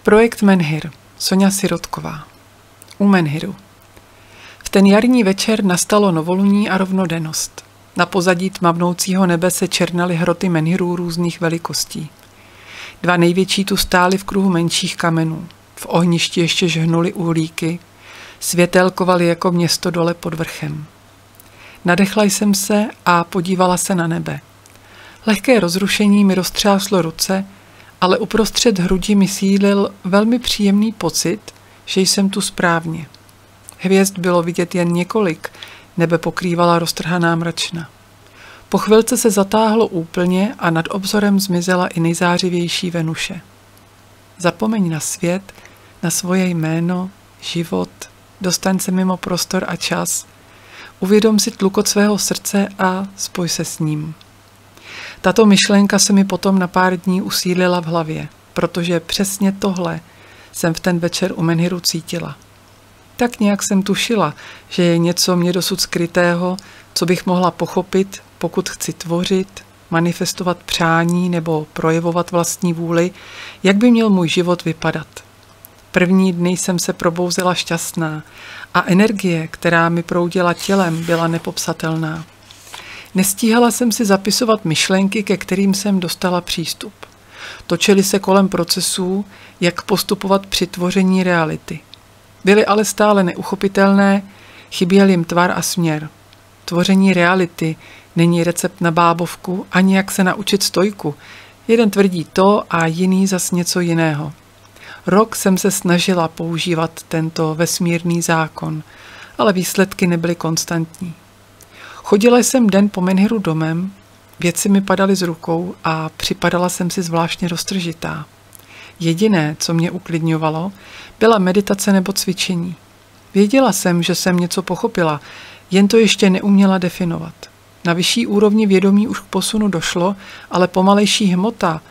Projekt Menhir, Soňa Sirotková. U Menhiru. V ten jarní večer nastalo novoluní a rovnodennost. Na pozadí tmavnoucího nebe se černaly hroty menhirů různých velikostí. Dva největší tu stály v kruhu menších kamenů. V ohništi ještě žhnuly uhlíky, světélkovaly jako město dole pod vrchem. Nadechla jsem se a podívala se na nebe. Lehké rozrušení mi roztřáslo ruce, ale uprostřed hrudi mi sílil velmi příjemný pocit, že jsem tu správně. Hvězd bylo vidět jen několik, nebe pokrývala roztrhaná mračna. Po chvilce se zatáhlo úplně a nad obzorem zmizela i nejzářivější Venuše. Zapomeň na svět, na svoje jméno, život, dostaň se mimo prostor a čas, uvědom si tlukot svého srdce a spoj se s ním. Tato myšlenka se mi potom na pár dní usílila v hlavě, protože přesně tohle jsem v ten večer u Menhiru cítila. Tak nějak jsem tušila, že je něco mě dosud skrytého, co bych mohla pochopit, pokud chci tvořit, manifestovat přání nebo projevovat vlastní vůli, jak by měl můj život vypadat. První dny jsem se probouzela šťastná a energie, která mi proudila tělem, byla nepopsatelná. Nestíhala jsem si zapisovat myšlenky, ke kterým jsem dostala přístup. Točily se kolem procesů, jak postupovat při tvoření reality. Byly ale stále neuchopitelné, chyběl jim tvar a směr. Tvoření reality není recept na bábovku, ani jak se naučit stojku. Jeden tvrdí to a jiný zas něco jiného. Rok jsem se snažila používat tento vesmírný zákon, ale výsledky nebyly konstantní. Chodila jsem den po Menhiru domem, věci mi padaly z rukou a připadala jsem si zvláštně roztržitá. Jediné, co mě uklidňovalo, byla meditace nebo cvičení. Věděla jsem, že jsem něco pochopila, jen to ještě neuměla definovat. Na vyšší úrovni vědomí už k posunu došlo, ale pomalejší hmota,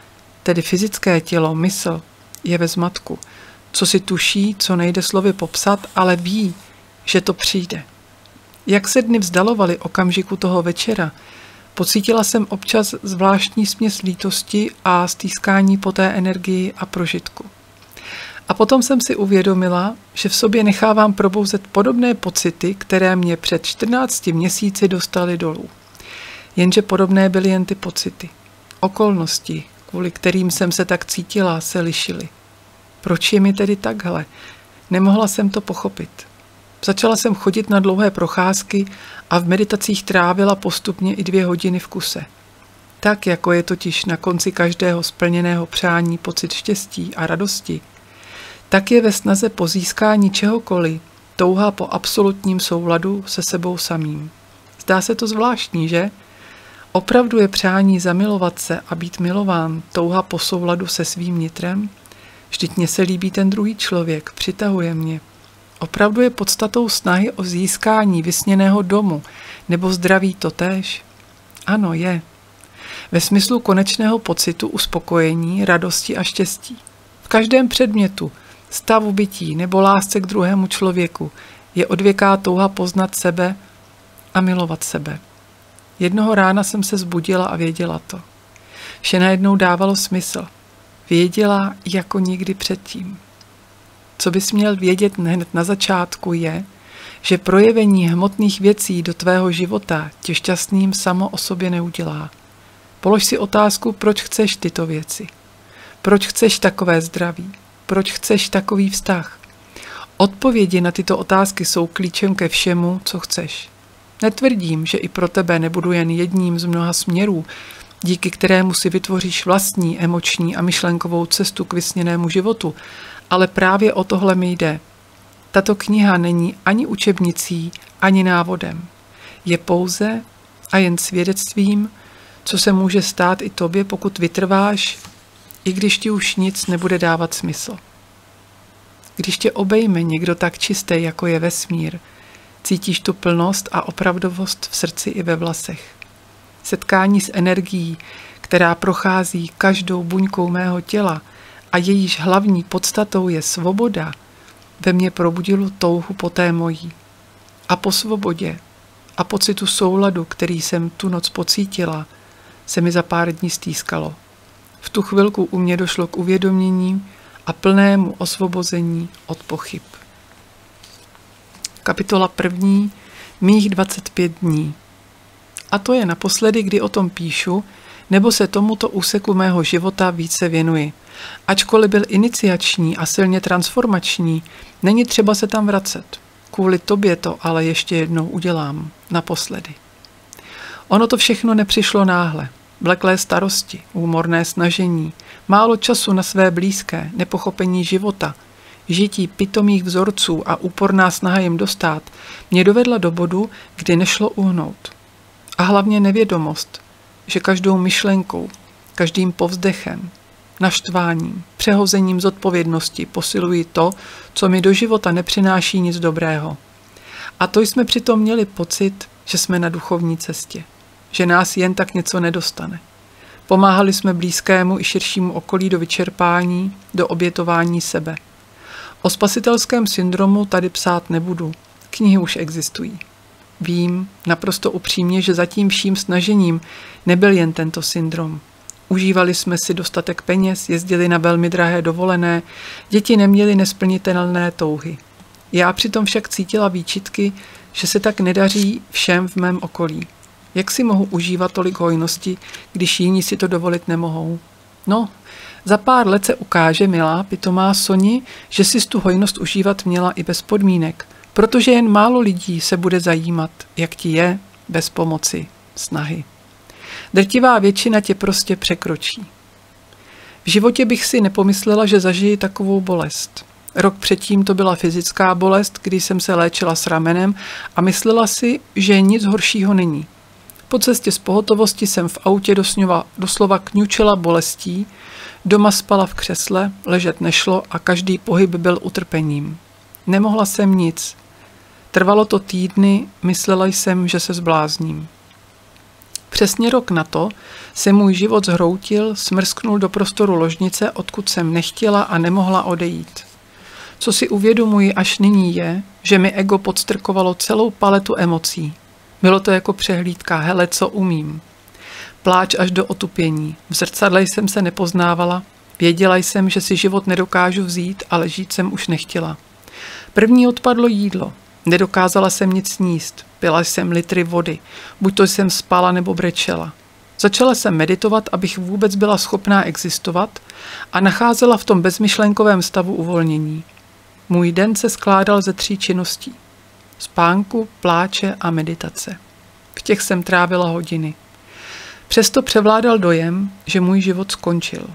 tedy fyzické tělo, mysl, je ve zmatku. Co si tuší, co nejde slovy popsat, ale ví, že to přijde. Jak se dny vzdalovaly okamžiku toho večera, pocítila jsem občas zvláštní směs lítosti a stýskání po té energii a prožitku. A potom jsem si uvědomila, že v sobě nechávám probouzet podobné pocity, které mě před 14 měsíci dostaly dolů. Jenže podobné byly jen ty pocity. Okolnosti, kvůli kterým jsem se tak cítila, se lišily. Proč je mi tedy takhle? Nemohla jsem to pochopit. Začala jsem chodit na dlouhé procházky a v meditacích trávila postupně i 2 hodiny v kuse. Tak, jako je totiž na konci každého splněného přání pocit štěstí a radosti, tak je ve snaze po získání čehokoliv touha po absolutním souladu se sebou samým. Zdá se to zvláštní, že? Opravdu je přání zamilovat se a být milován touha po souladu se svým nitrem? Vždyť mně se líbí ten druhý člověk, přitahuje mě. Opravdu je podstatou snahy o získání vysněného domu nebo zdraví totéž? Ano, je. Ve smyslu konečného pocitu uspokojení, radosti a štěstí. V každém předmětu, stavu bytí nebo lásce k druhému člověku je odvěká touha poznat sebe a milovat sebe. Jednoho rána jsem se zbudila a věděla to. Vše najednou dávalo smysl. Věděla jako nikdy předtím. Co bys měl vědět hned na začátku je, že projevení hmotných věcí do tvého života tě šťastným samo o sobě neudělá. Polož si otázku, proč chceš tyto věci. Proč chceš takové zdraví? Proč chceš takový vztah? Odpovědi na tyto otázky jsou klíčem ke všemu, co chceš. Netvrdím, že i pro tebe nebudu jen jedním z mnoha směrů, díky kterému si vytvoříš vlastní emoční a myšlenkovou cestu k vysněnému životu, ale právě o tohle mi jde. Tato kniha není ani učebnicí, ani návodem. Je pouze a jen svědectvím, co se může stát i tobě, pokud vytrváš, i když ti už nic nebude dávat smysl. Když tě obejme někdo tak čistý, jako je vesmír, cítíš tu plnost a opravdovost v srdci i ve vlasech. Setkání s energií, která prochází každou buňkou mého těla a jejíž hlavní podstatou je svoboda, ve mně probudilo touhu po té mojí. A po svobodě a pocitu souladu, který jsem tu noc pocítila, se mi za pár dní stýskalo. V tu chvilku u mě došlo k uvědomění a plnému osvobození od pochyb. Kapitola 1. Mých 25 dní. A to je naposledy, kdy o tom píšu, nebo se tomuto úseku mého života více věnuji. Ačkoliv byl iniciační a silně transformační, není třeba se tam vracet. Kvůli tobě to ale ještě jednou udělám. Naposledy. Ono to všechno nepřišlo náhle. Vleklé starosti, úmorné snažení, málo času na své blízké, nepochopení života, žití pitomých vzorců a úporná snaha jim dostát mě dovedla do bodu, kdy nešlo uhnout. A hlavně nevědomost, že každou myšlenkou, každým povzdechem, naštváním, přehozením zodpovědnosti posiluji to, co mi do života nepřináší nic dobrého. A to jsme přitom měli pocit, že jsme na duchovní cestě, že nás jen tak něco nedostane. Pomáhali jsme blízkému i širšímu okolí do vyčerpání, do obětování sebe. O spasitelském syndromu tady psát nebudu, knihy už existují. Vím naprosto upřímně, že za tím vším snažením nebyl jen tento syndrom. Užívali jsme si dostatek peněz, jezdili na velmi drahé dovolené, děti neměly nesplnitelné touhy. Já přitom však cítila výčitky, že se tak nedaří všem v mém okolí. Jak si mohu užívat tolik hojnosti, když jiní si to dovolit nemohou? No, za pár let se ukáže, milá, pitomá Soni, že si tu hojnost užívat měla i bez podmínek, protože jen málo lidí se bude zajímat, jak ti je, bez pomoci, snahy. Drtivá většina tě prostě překročí. V životě bych si nepomyslela, že zažiji takovou bolest. Rok předtím to byla fyzická bolest, kdy jsem se léčila s ramenem a myslela si, že nic horšího není. Po cestě z pohotovosti jsem v autě doslova kňučela bolestí, doma spala v křesle, ležet nešlo a každý pohyb byl utrpením. Nemohla jsem nic. Trvalo to týdny, myslela jsem, že se zblázním. Přesně rok na to se můj život zhroutil, smrsknul do prostoru ložnice, odkud jsem nechtěla a nemohla odejít. Co si uvědomuji až nyní je, že mi ego podstrkovalo celou paletu emocí. Bylo to jako přehlídka, hele, co umím. Pláč až do otupění. V zrcadle jsem se nepoznávala, věděla jsem, že si život nedokážu vzít, ale žít jsem už nechtěla. První odpadlo jídlo. Nedokázala jsem nic sníst, pila jsem litry vody, buď to jsem spala nebo brečela. Začala jsem meditovat, abych vůbec byla schopná existovat a nacházela v tom bezmyšlenkovém stavu uvolnění. Můj den se skládal ze 3 činností. Spánku, pláče a meditace. V těch jsem trávila hodiny. Přesto převládal dojem, že můj život skončil.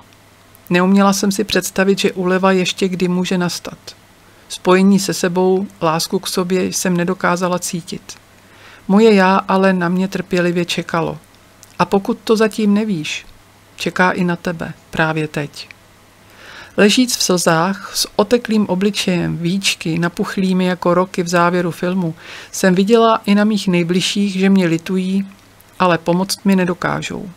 Neuměla jsem si představit, že úleva ještě kdy může nastat. Spojení se sebou, lásku k sobě jsem nedokázala cítit. Moje já ale na mě trpělivě čekalo. A pokud to zatím nevíš, čeká i na tebe právě teď. Ležíc v slzách, s oteklým obličejem, víčky, napuchlými jako roky v závěru filmu, jsem viděla i na mých nejbližších, že mě litují, ale pomoct mi nedokážou.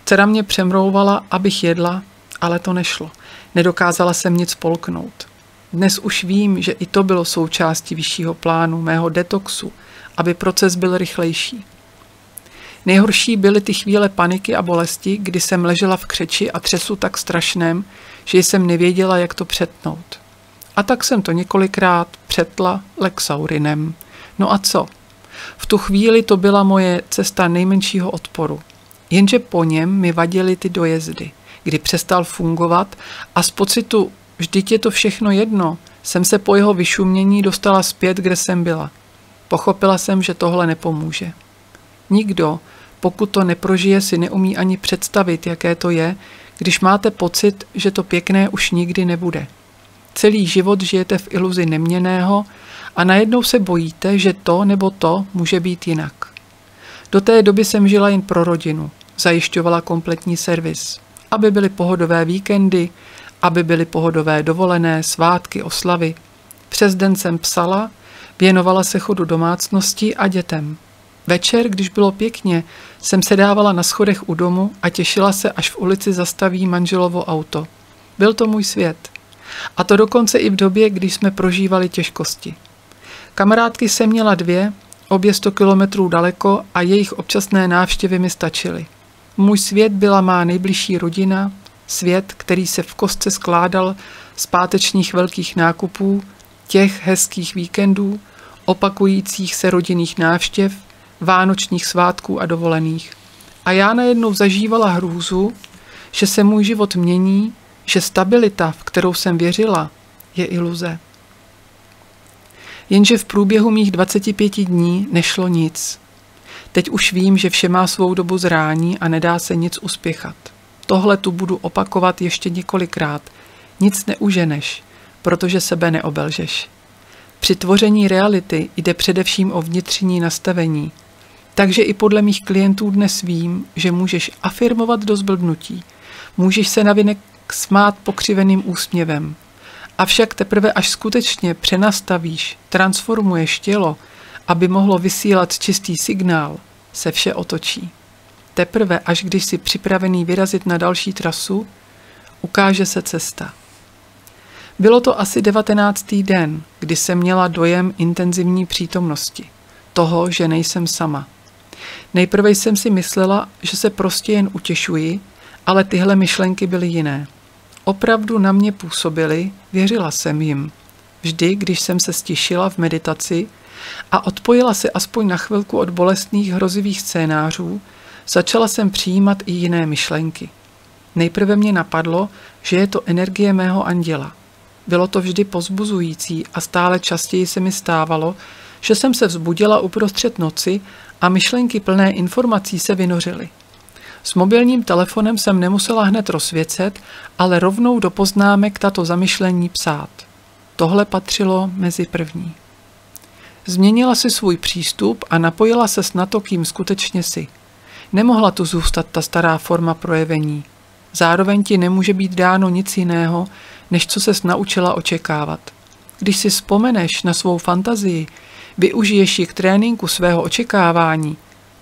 Dcera mě přemlouvala, abych jedla, ale to nešlo. Nedokázala jsem nic polknout. Dnes už vím, že i to bylo součástí vyššího plánu, mého detoxu, aby proces byl rychlejší. Nejhorší byly ty chvíle paniky a bolesti, kdy jsem ležela v křeči a třesu tak strašném, že jsem nevěděla, jak to přetnout. A tak jsem to několikrát přetla Lexaurinem. No a co? V tu chvíli to byla moje cesta nejmenšího odporu. Jenže po něm mi vadily ty dojezdy, kdy přestal fungovat a z pocitu vždyť je to všechno jedno, jsem se po jeho vyšumění dostala zpět, kde jsem byla. Pochopila jsem, že tohle nepomůže. Nikdo, pokud to neprožije, si neumí ani představit, jaké to je, když máte pocit, že to pěkné už nikdy nebude. Celý život žijete v iluzi neměnného a najednou se bojíte, že to nebo to může být jinak. Do té doby jsem žila jen pro rodinu, zajišťovala kompletní servis, aby byly pohodové víkendy, aby byly pohodové dovolené, svátky, oslavy. Přes den jsem psala, věnovala se chodu domácnosti a dětem. Večer, když bylo pěkně, jsem se dávala na schodech u domu a těšila se, až v ulici zastaví manželovo auto. Byl to můj svět. A to dokonce i v době, když jsme prožívali těžkosti. Kamarádky jsem měla 2, obě 100 kilometrů daleko a jejich občasné návštěvy mi stačily. Můj svět byla má nejbližší rodina, Svět, který se v kostce skládal z pátečních velkých nákupů, těch hezkých víkendů, opakujících se rodinných návštěv, vánočních svátků a dovolených. A já najednou zažívala hrůzu, že se můj život mění, že stabilita, v kterou jsem věřila, je iluze. Jenže v průběhu mých 25 dní nešlo nic. Teď už vím, že vše má svou dobu zrání a nedá se nic uspěchat. Tohle tu budu opakovat ještě několikrát. Nic neuženeš, protože sebe neobelžeš. Při tvoření reality jde především o vnitřní nastavení. Takže i podle mých klientů dnes vím, že můžeš afirmovat do zblbnutí. Můžeš se navinek smát pokřiveným úsměvem. Avšak teprve až skutečně přenastavíš, transformuješ tělo, aby mohlo vysílat čistý signál, se vše otočí. Teprve až když jsi připravený vyrazit na další trasu, ukáže se cesta. Bylo to asi 19. den, kdy jsem měla dojem intenzivní přítomnosti, toho, že nejsem sama. Nejprve jsem si myslela, že se prostě jen utěšuji, ale tyhle myšlenky byly jiné. Opravdu na mě působily, věřila jsem jim. Vždy, když jsem se stišila v meditaci a odpojila se aspoň na chvilku od bolestných hrozivých scénářů, začala jsem přijímat i jiné myšlenky. Nejprve mě napadlo, že je to energie mého anděla. Bylo to vždy povzbuzující a stále častěji se mi stávalo, že jsem se vzbudila uprostřed noci a myšlenky plné informací se vynořily. S mobilním telefonem jsem nemusela hned rozsvěcet, ale rovnou do poznámek tato zamyšlení psát. Tohle patřilo mezi první. Změnila si svůj přístup a napojila ses na to, kým skutečně si. Nemohla tu zůstat ta stará forma projevení. Zároveň ti nemůže být dáno nic jiného, než co ses naučila očekávat. Když si vzpomeneš na svou fantazii, využiješ ji k tréninku svého očekávání,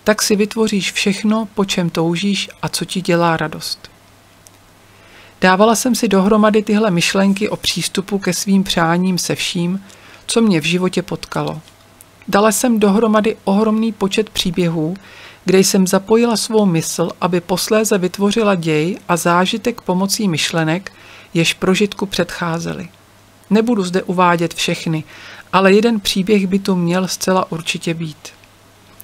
tak si vytvoříš všechno, po čem toužíš a co ti dělá radost. Dávala jsem si dohromady tyhle myšlenky o přístupu ke svým přáním se vším, co mě v životě potkalo. Dala jsem dohromady ohromný počet příběhů, kde jsem zapojila svou mysl, aby posléze vytvořila děj a zážitek pomocí myšlenek, jež prožitku předcházely. Nebudu zde uvádět všechny, ale jeden příběh by tu měl zcela určitě být.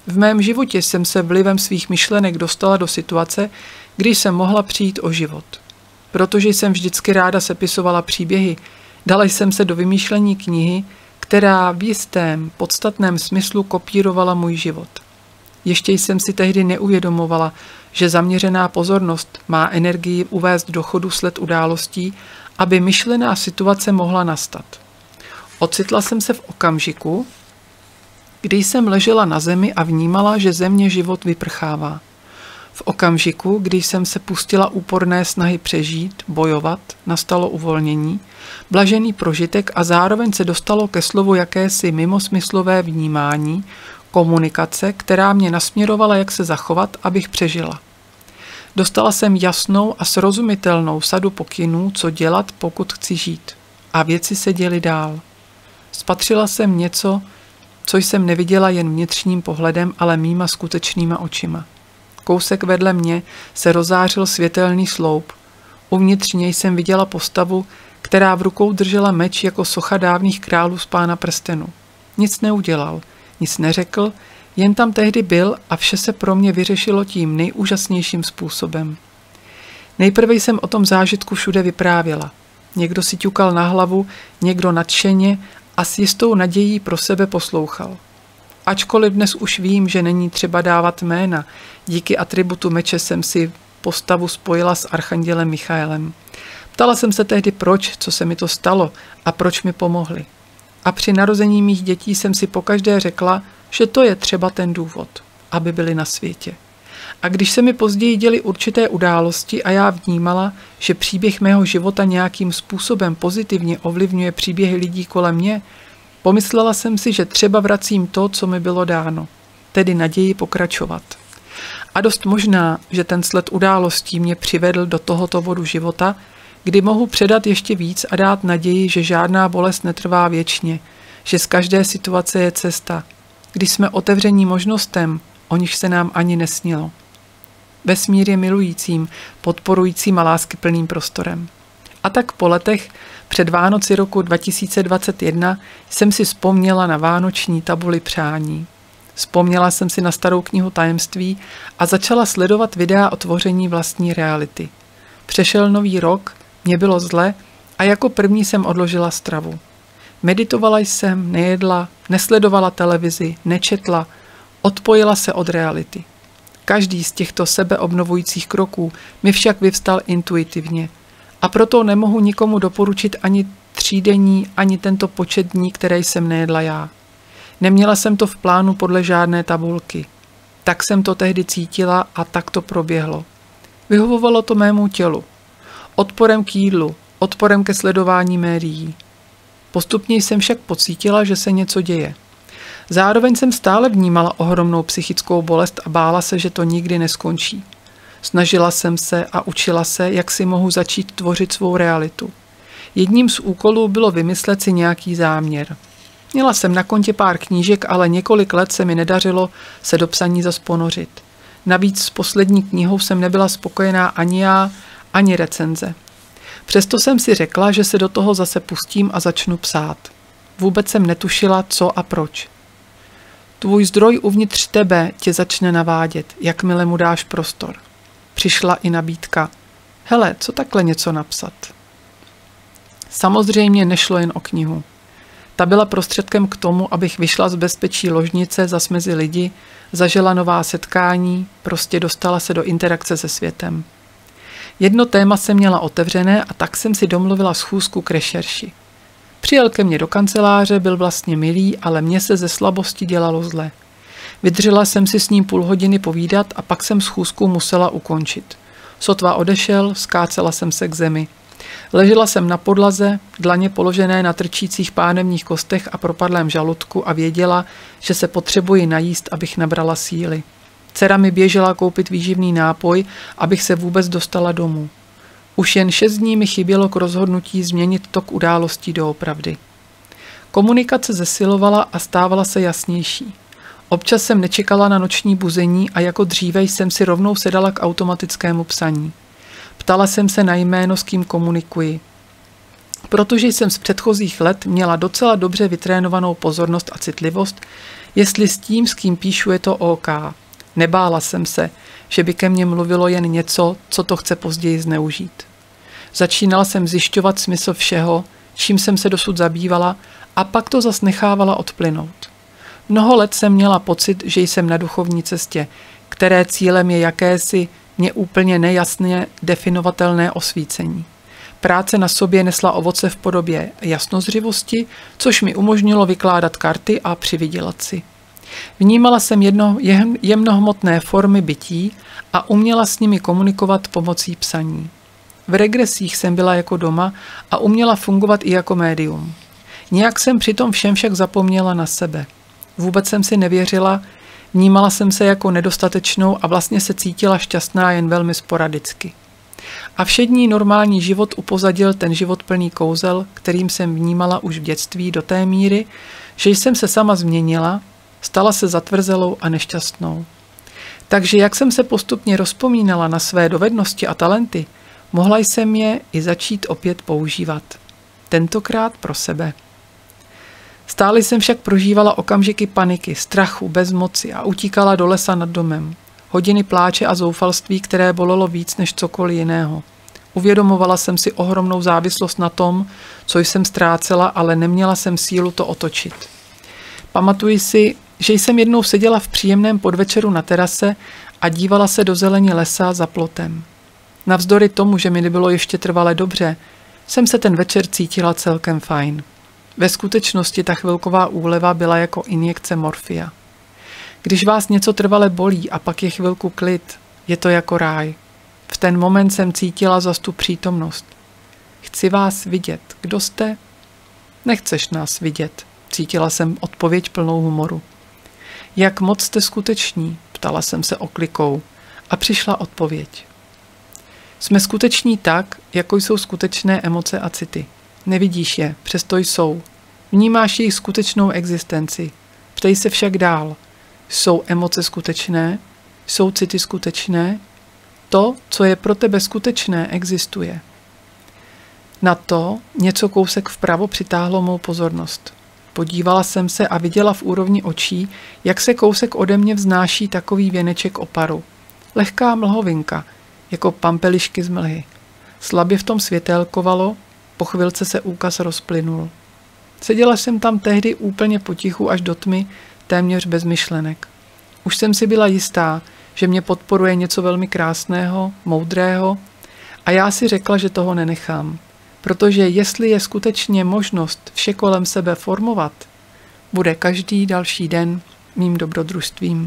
V mém životě jsem se vlivem svých myšlenek dostala do situace, kdy jsem mohla přijít o život. Protože jsem vždycky ráda sepisovala příběhy, dala jsem se do vymýšlení knihy, která v jistém, podstatném smyslu kopírovala můj život. Ještě jsem si tehdy neuvědomovala, že zaměřená pozornost má energii uvést do chodu sled událostí, aby myšlená situace mohla nastat. Ocitla jsem se v okamžiku, kdy jsem ležela na zemi a vnímala, že ze mě život vyprchává. V okamžiku, kdy jsem se pustila úporné snahy přežít, bojovat, nastalo uvolnění, blažený prožitek a zároveň se dostalo ke slovu jakési mimosmyslové vnímání, komunikace, která mě nasměrovala, jak se zachovat, abych přežila. Dostala jsem jasnou a srozumitelnou sadu pokynů, co dělat, pokud chci žít. A věci se děly dál. Spatřila jsem něco, co jsem neviděla jen vnitřním pohledem, ale mýma skutečnýma očima. Kousek vedle mě se rozářil světelný sloup. Uvnitř něj jsem viděla postavu, která v rukou držela meč jako socha dávných králů z Pána prstenů. Nic neudělal, nic neřekl, jen tam tehdy byl a vše se pro mě vyřešilo tím nejúžasnějším způsobem. Nejprve jsem o tom zážitku všude vyprávěla. Někdo si ťukal na hlavu, někdo nadšeně a s jistou nadějí pro sebe poslouchal. Ačkoliv dnes už vím, že není třeba dávat jména, díky atributu meče jsem si postavu spojila s archandělem Michaelem. Ptala jsem se tehdy proč, co se mi to stalo a proč mi pomohli. A při narození mých dětí jsem si pokaždé řekla, že to je třeba ten důvod, aby byli na světě. A když se mi později děly určité události a já vnímala, že příběh mého života nějakým způsobem pozitivně ovlivňuje příběhy lidí kolem mě, pomyslela jsem si, že třeba vracím to, co mi bylo dáno, tedy naději pokračovat. A dost možná, že ten sled událostí mě přivedl do tohoto vodu života, kdy mohu předat ještě víc a dát naději, že žádná bolest netrvá věčně, že z každé situace je cesta, když jsme otevření možnostem, o nich se nám ani nesnilo. Vesmír je milujícím, podporujícím a láskyplným prostorem. A tak po letech před Vánoci roku 2021 jsem si vzpomněla na vánoční tabuli přání. Vzpomněla jsem si na starou knihu tajemství a začala sledovat videa o tvoření vlastní reality. Přešel nový rok, mě bylo zle a jako první jsem odložila stravu. Meditovala jsem, nejedla, nesledovala televizi, nečetla, odpojila se od reality. Každý z těchto sebeobnovujících kroků mi však vyvstal intuitivně a proto nemohu nikomu doporučit ani třídenní, ani tento počet dní, které jsem nejedla já. Neměla jsem to v plánu podle žádné tabulky. Tak jsem to tehdy cítila a tak to proběhlo. Vyhovovalo to mému tělu. Odporem k jídlu, odporem ke sledování médií. Postupně jsem však pocítila, že se něco děje. Zároveň jsem stále vnímala ohromnou psychickou bolest a bála se, že to nikdy neskončí. Snažila jsem se a učila se, jak si mohu začít tvořit svou realitu. Jedním z úkolů bylo vymyslet si nějaký záměr. Měla jsem na kontě pár knížek, ale několik let se mi nedařilo se do psaní zas ponořit. Navíc s poslední knihou jsem nebyla spokojená ani já, ani recenze. Přesto jsem si řekla, že se do toho zase pustím a začnu psát. Vůbec jsem netušila, co a proč. Tvůj zdroj uvnitř tebe tě začne navádět, jakmile mu dáš prostor. Přišla i nabídka. Hele, co takhle něco napsat? Samozřejmě nešlo jen o knihu. Ta byla prostředkem k tomu, abych vyšla z bezpečí ložnice zas mezi lidi, zažila nová setkání, prostě dostala se do interakce se světem. Jedno téma jsem měla otevřené a tak jsem si domluvila schůzku k rešerši. Přijel ke mně do kanceláře, byl vlastně milý, ale mně se ze slabosti dělalo zle. Vydržela jsem si s ním půl hodiny povídat a pak jsem schůzku musela ukončit. Sotva odešel, skácela jsem se k zemi. Ležela jsem na podlaze, dlaně položené na trčících pánevních kostech a propadlém žaludku a věděla, že se potřebuji najíst, abych nabrala síly. Dcera mi běžela koupit výživný nápoj, abych se vůbec dostala domů. Už jen 6 dní mi chybělo k rozhodnutí změnit tok událostí doopravdy. Komunikace zesilovala a stávala se jasnější. Občas jsem nečekala na noční buzení a jako dříve jsem si rovnou sedala k automatickému psaní. Ptala jsem se na jméno, s kým komunikuji. Protože jsem z předchozích let měla docela dobře vytrénovanou pozornost a citlivost, jestli s tím, s kým píšu, je to OK. Nebála jsem se, že by ke mně mluvilo jen něco, co to chce později zneužít. Začínala jsem zjišťovat smysl všeho, čím jsem se dosud zabývala, a pak to zas nechávala odplynout. Mnoho let jsem měla pocit, že jsem na duchovní cestě, které cílem je jakési mě úplně nejasně definovatelné osvícení. Práce na sobě nesla ovoce v podobě jasnozřivosti, což mi umožnilo vykládat karty a přivydělat si. Vnímala jsem jemnohmotné formy bytí a uměla s nimi komunikovat pomocí psaní. V regresích jsem byla jako doma a uměla fungovat i jako médium. Nějak jsem přitom všem však zapomněla na sebe. Vůbec jsem si nevěřila, vnímala jsem se jako nedostatečnou a vlastně se cítila šťastná jen velmi sporadicky. A všední normální život upozadil ten život plný kouzel, kterým jsem vnímala už v dětství do té míry, že jsem se sama změnila, stala se zatvrzelou a nešťastnou. Takže jak jsem se postupně rozpomínala na své dovednosti a talenty, mohla jsem je i začít opět používat. Tentokrát pro sebe. Stále jsem však prožívala okamžiky paniky, strachu, bezmoci a utíkala do lesa nad domem. Hodiny pláče a zoufalství, které bolelo víc než cokoliv jiného. Uvědomovala jsem si ohromnou závislost na tom, co jsem ztrácela, ale neměla jsem sílu to otočit. Pamatuji si, že jsem jednou seděla v příjemném podvečeru na terase a dívala se do zelení lesa za plotem. Navzdory tomu, že mi nebylo ještě trvale dobře, jsem se ten večer cítila celkem fajn. Ve skutečnosti ta chvilková úleva byla jako injekce morfia. Když vás něco trvale bolí a pak je chvilku klid, je to jako ráj. V ten moment jsem cítila zas tu přítomnost. Chci vás vidět. Kdo jste? Nechceš nás vidět. Cítila jsem odpověď plnou humoru. Jak moc jste skuteční? Ptala jsem se oklikou a přišla odpověď. Jsme skuteční tak, jako jsou skutečné emoce a city. Nevidíš je, přesto jsou. Vnímáš jejich skutečnou existenci. Ptej se však dál. Jsou emoce skutečné? Jsou city skutečné? To, co je pro tebe skutečné, existuje. Na to něco kousek vpravo přitáhlo mou pozornost. Podívala jsem se a viděla v úrovni očí, jak se kousek ode mě vznáší takový věneček oparu. Lehká mlhovinka, jako pampelišky z mlhy. Slabě v tom světélkovalo, po chvilce se úkaz rozplynul. Seděla jsem tam tehdy úplně potichu až do tmy, téměř bez myšlenek. Už jsem si byla jistá, že mě podporuje něco velmi krásného, moudrého, a já si řekla, že toho nenechám. Protože jestli je skutečně možnost vše kolem sebe formovat, bude každý další den mým dobrodružstvím.